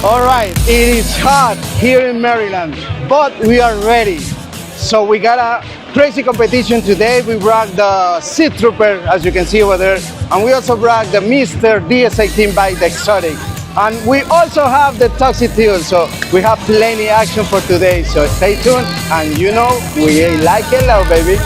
All right, it is hot here in Maryland, but we are ready. So we got a crazy competition today. We brought the Seed Trooper, as you can see over there, and we also brought the Mr. DS18 by the Exotic. And we also have the Toxic Teal, so we have plenty action for today. So stay tuned, and you know, we like it loud, baby.